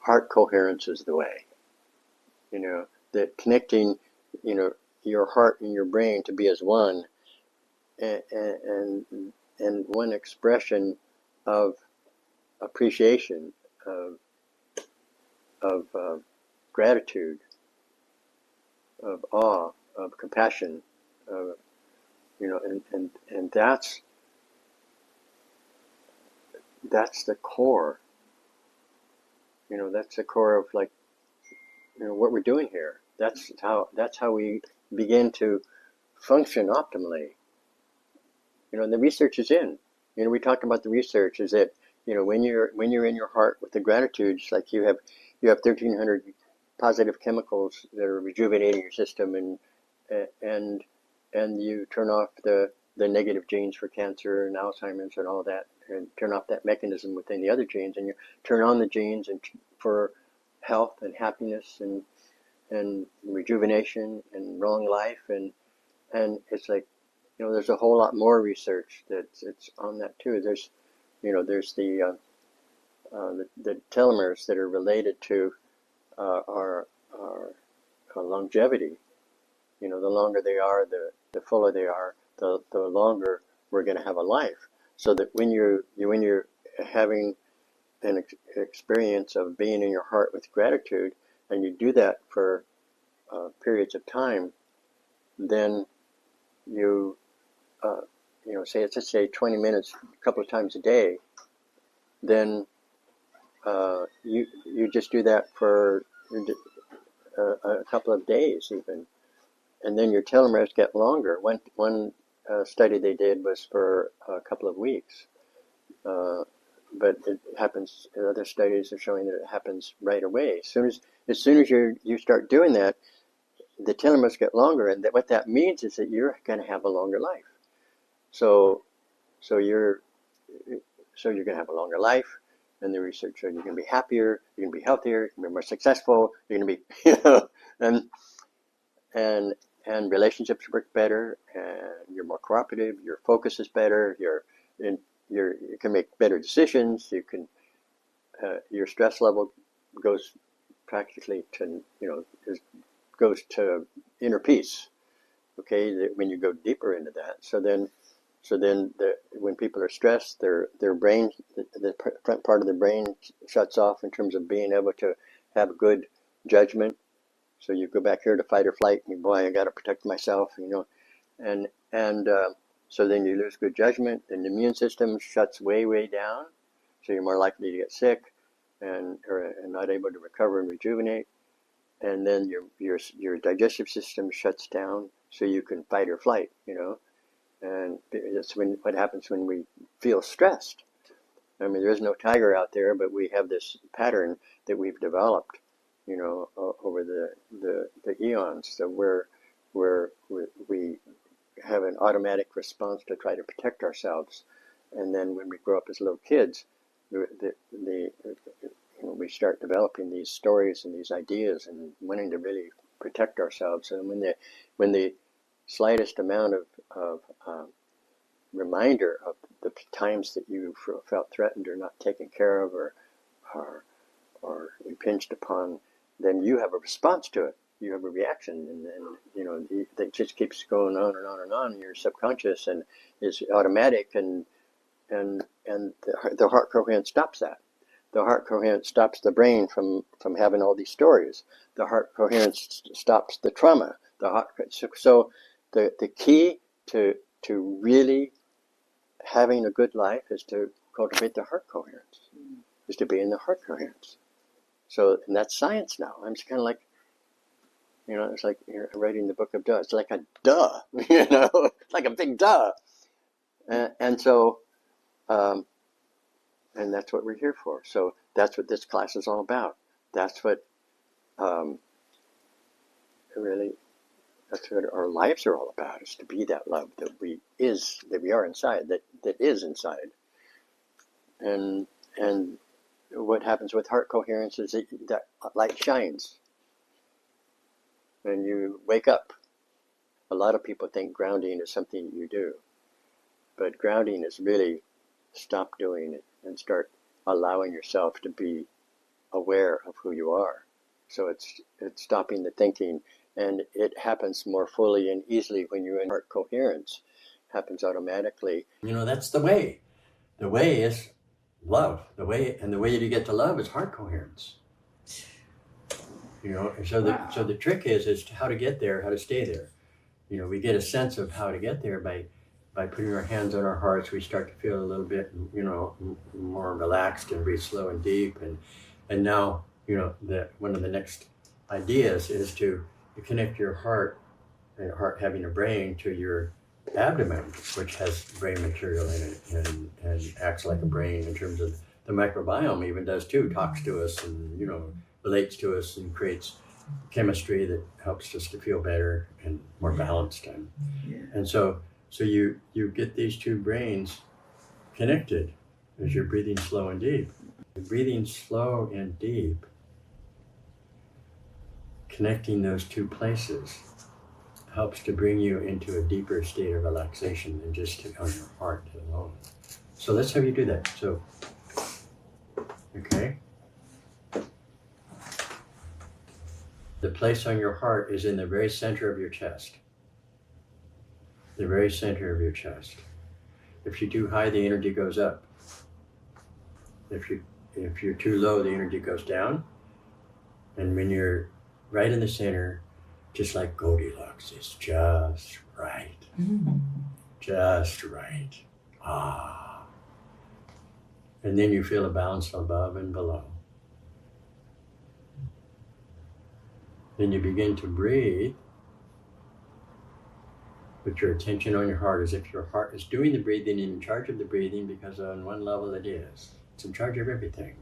heart coherence is the way. That connecting, your heart and your brain to be as one, and and one expression of appreciation, of of gratitude, of awe, of compassion, of, and that's the core. That's the core of, like, what we're doing here. That's how we begin to function optimally. And the research is in. We talked about the research is that, when you're in your heart with the gratitudes, like you have 1,300 positive chemicals that are rejuvenating your system, and and you turn off the negative genes for cancer and Alzheimer's and all that, and turn off that mechanism within the other genes, and you turn on the genes and for health and happiness and rejuvenation and long life, and it's like, there's a whole lot more research that's it's on that too. There's the telomeres that are related to our longevity. The longer they are, the fuller they are, the longer we're going to have a life. So that when you're having an experience of being in your heart with gratitude, and you do that for periods of time, then you let's say 20 minutes a couple of times a day, then you just do that for a couple of days even, and then your telomeres get longer. One study they did was for a couple of weeks, but it happens. Other studies are showing that it happens right away. As soon as you start doing that, the telomeres get longer, and what that means is that you're going to have a longer life. So so you're you're going to have a longer life, and the research showed you're going to be happier, you're going to be healthier, you're going to be more successful, you're going to be, and and and relationships work better, and you're more cooperative, your focus is better, you can make better decisions, your stress level goes practically to, goes to inner peace. Okay, when you go deeper into that. So then when people are stressed, their brain, the front part of the brain shuts off in terms of being able to have good judgment. So you go back here to fight or flight, and boy, I got to protect myself, and so then you lose good judgment, and the immune system shuts way down, so you're more likely to get sick, and not able to recover and rejuvenate, and then your digestive system shuts down, so you can fight or flight, and that's what happens when we feel stressed. I mean, there is no tiger out there, but we have this pattern that we've developed, over the eons, so where we have an automatic response to try to protect ourselves, and then when we grow up as little kids, we start developing these stories and these ideas and wanting to really protect ourselves, and when the slightest amount of reminder of the times that you felt threatened or not taken care of or impinged upon, then you have a response to it. You have a reaction, and then it just keeps going on and on and on in your subconscious, and is automatic, and the heart coherence stops that. The heart coherence stops the brain from having all these stories. The heart coherence stops the trauma. So the key to really having a good life is to cultivate the heart coherence, is to be in the heart coherence. So, and that's science now. I'm just kind of like, it's like writing the book of duh. It's like a duh, it's like a big duh. And so, and that's what we're here for. So that's what this class is all about. That's what, really, that's what our lives are all about, is to be that love that we are inside, that is inside. And what happens with heart coherence is that light shines and you wake up. A lot of people think grounding is something you do, but grounding is really stop doing it and start allowing yourself to be aware of who you are. So it's stopping the thinking, and it happens more fully and easily when you're in heart coherence. It happens automatically. That's the way. The way is love. The way that you get to love is heart coherence. So the trick is how to get there, how to stay there. We get a sense of how to get there by putting our hands on our hearts. We start to feel a little bit, more relaxed and breathe slow and deep. And now, one of the next ideas is to connect your heart, and your heart having a brain, to your abdomen, which has brain material in it and acts like a brain in terms of the microbiome. Even does too, talks to us and relates to us and creates chemistry that helps us to feel better and more balanced. And so you get these two brains connected as you're breathing slow and deep. Breathing slow and deep, connecting those two places, helps to bring you into a deeper state of relaxation than just on your heart alone. So let's have you do that. So, okay. The place on your heart is in the very center of your chest. The very center of your chest. If you're too high, the energy goes up. If you're too low, the energy goes down. And when you're right in the center, just like Goldilocks, it's just right. Just right. And then you feel a balance above and below. Then you begin to breathe with your attention on your heart, as if your heart is doing the breathing and in charge of the breathing, because on one level it is. It's in charge of everything.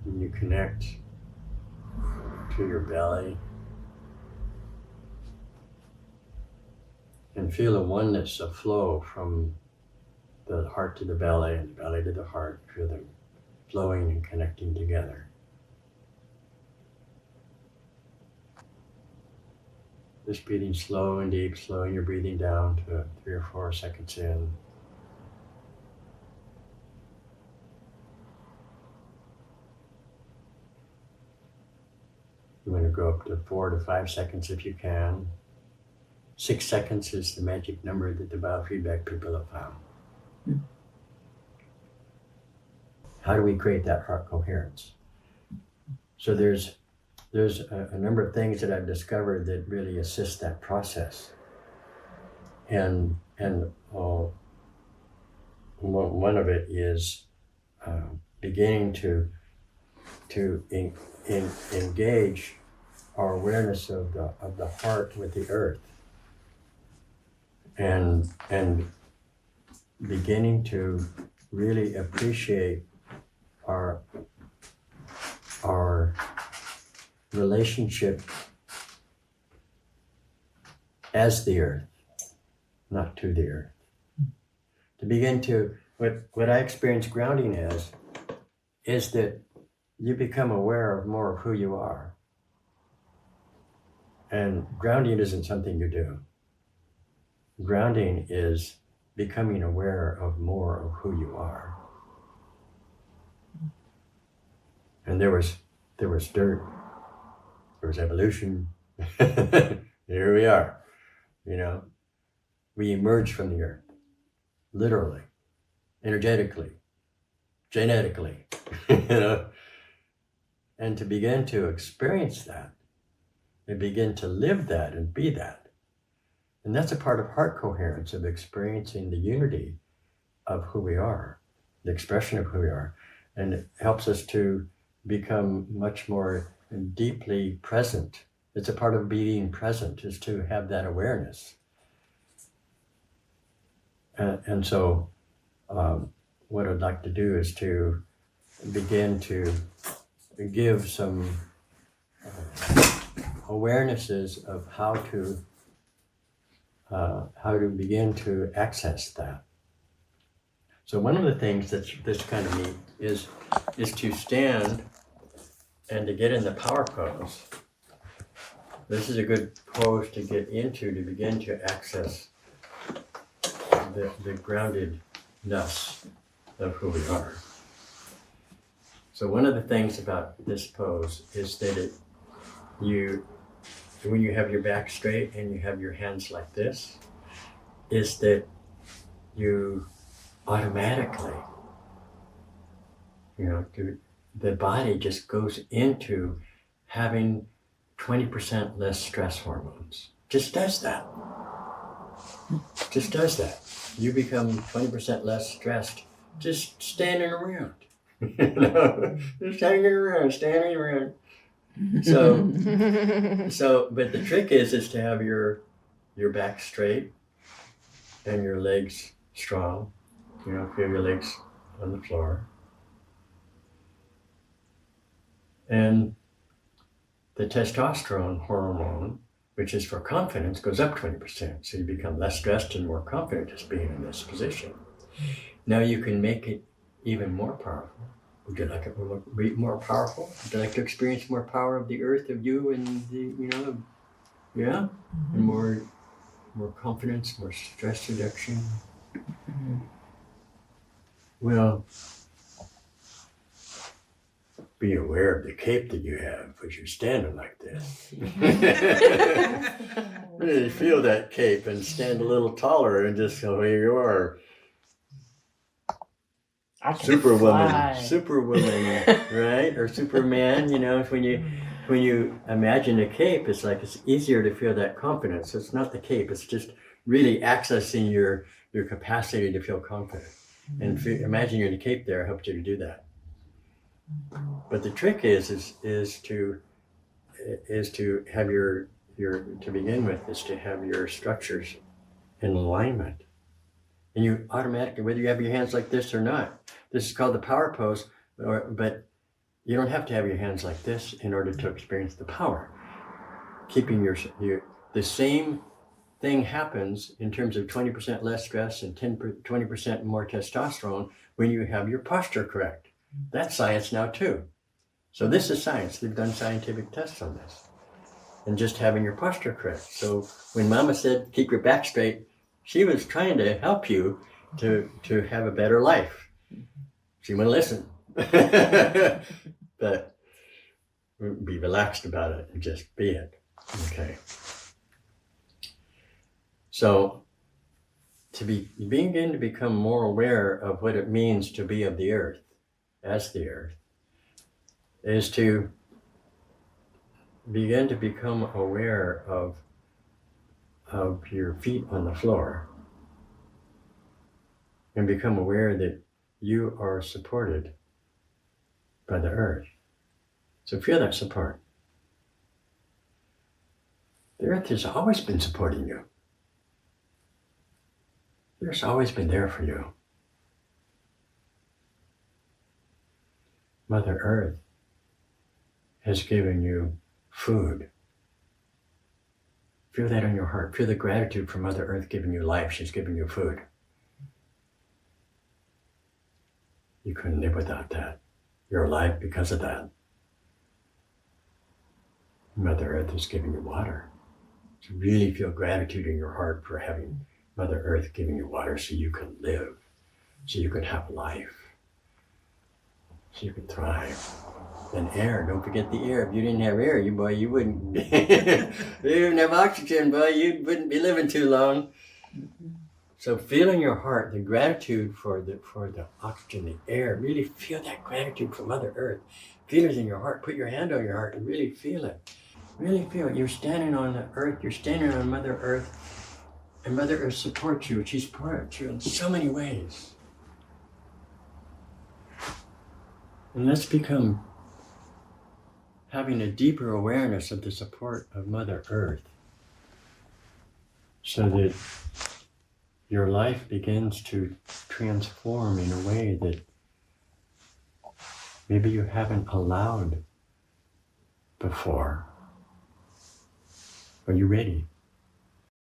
And you connect to your belly and feel a oneness, a flow from the heart to the belly and the belly to the heart. Feel them flowing and connecting together. Just breathing slow and deep, slowing your breathing down to 3 or 4 seconds in. You want to go up to 4 to 5 seconds if you can. 6 seconds is the magic number that the biofeedback people have found. How do we create that heart coherence? So there's a number of things that I've discovered that really assist that process. And one of it is beginning to engage our awareness of the heart with the earth, and beginning to really appreciate our relationship as the earth, not to the earth. To begin to, what I experience grounding as, is that you become aware of more of who you are. And grounding isn't something you do. Grounding is becoming aware of more of who you are. And there was dirt, there was evolution. Here we are. We emerged from the earth, literally, energetically, genetically, and to begin to experience that, and begin to live that and be that. And that's a part of heart coherence, of experiencing the unity of who we are, the expression of who we are. And it helps us to become much more deeply present. It's a part of being present, is to have that awareness. And so what I'd like to do is to begin to give some awarenesses of how to begin to access that. So one of the things that's kind of neat is to stand and to get in the power pose. This is a good pose to get into, to begin to access the groundedness of who we are. So one of the things about this pose is that when you have your back straight and you have your hands like this, is that you automatically, the body just goes into having 20% less stress hormones. Just does that. Just does that. You become 20% less stressed just standing around. Just hanging around, standing around. But the trick is to have your back straight and your legs strong. Feel your legs on the floor. And the testosterone hormone, which is for confidence, goes up 20%. So you become less stressed and more confident just being in this position. Now you can make it even more powerful. Would you like it more powerful? Would you like to experience more power of the earth, of you, and and more confidence, more stress reduction? Well, be aware of the cape that you have as you're standing like this. Really feel that cape and stand a little taller and just go, here you are. Superwoman, right? Or Superman, when you imagine a cape, it's like it's easier to feel that confidence. It's not the cape, it's just really accessing your capacity to feel confident. And imagine you're in a cape there helps you to do that. But the trick is to have to begin with, is to have your structures in alignment. And you automatically, whether you have your hands like this or not, this is called the power pose, but you don't have to have your hands like this in order to experience the power. Keeping the same thing happens in terms of 20% less stress and 20% more testosterone when you have your posture correct. That's science now too. So this is science. They've done scientific tests on this. And just having your posture correct. So when Mama said, keep your back straight, she was trying to help you to have a better life. She wouldn't listen. But be relaxed about it and just be it. Okay. So to begin to become more aware of what it means to be of the earth, as the earth, is to begin to become aware of your feet on the floor and become aware that you are supported by the earth. So feel that support. The earth has always been supporting you. The earth's always been there for you. Mother Earth has given you food. Feel that in your heart. Feel the gratitude for Mother Earth giving you life. She's given you food. You couldn't live without that. You're alive because of that. Mother Earth has given you water. So really feel gratitude in your heart for having Mother Earth giving you water so you can live, so you can have life, so you can thrive. And air, don't forget the air. If you didn't have air, you wouldn't. If you didn't have oxygen, you wouldn't be living too long. So feel in your heart the gratitude for the oxygen, the air. Really feel that gratitude for Mother Earth. Feel it in your heart. Put your hand on your heart and really feel it. Really feel it. You're standing on the earth. You're standing on Mother Earth. And Mother Earth supports you. She supports you in so many ways. And let's become having a deeper awareness of the support of Mother Earth so that your life begins to transform in a way that maybe you haven't allowed before. Are you ready?